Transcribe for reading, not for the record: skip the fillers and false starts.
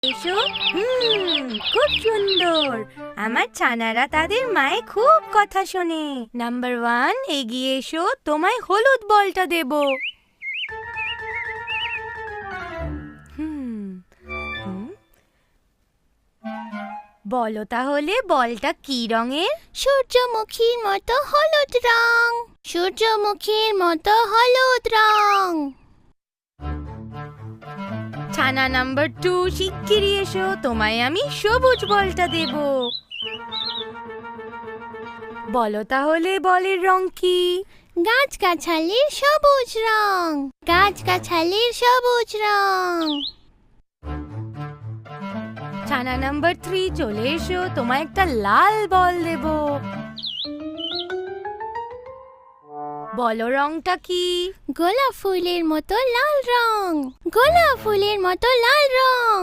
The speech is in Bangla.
এসো। খুব সুন্দর। আমার ছানারা তাদের মায়ে খুব কথা শোনে। নাম্বার 1, এগিয়ে এসো, তোমায় হলুদ বলটা দেব। বলো তাহলে বলটা কি রঙের? সূর্যমুখীর মতো হলুদ রং। সূর্যমুখীর মতো হলুদ রং। ছানা নাম্বার 2, শিগগিরই এসো, তোমায় আমি সবুজ বলটা দেব। বলো তাহলে বলের রং কি? গাছগাছালির সবুজ রং। গাছগাছালির সবুজ রং। ছানা নাম্বার 3, চলে এসো, তোমায় একটা লাল বল দেব। বলো রংটা কি? গোলাপ ফুলের মতো লাল রং। গোলাপ ফুলের মতো লাল রং।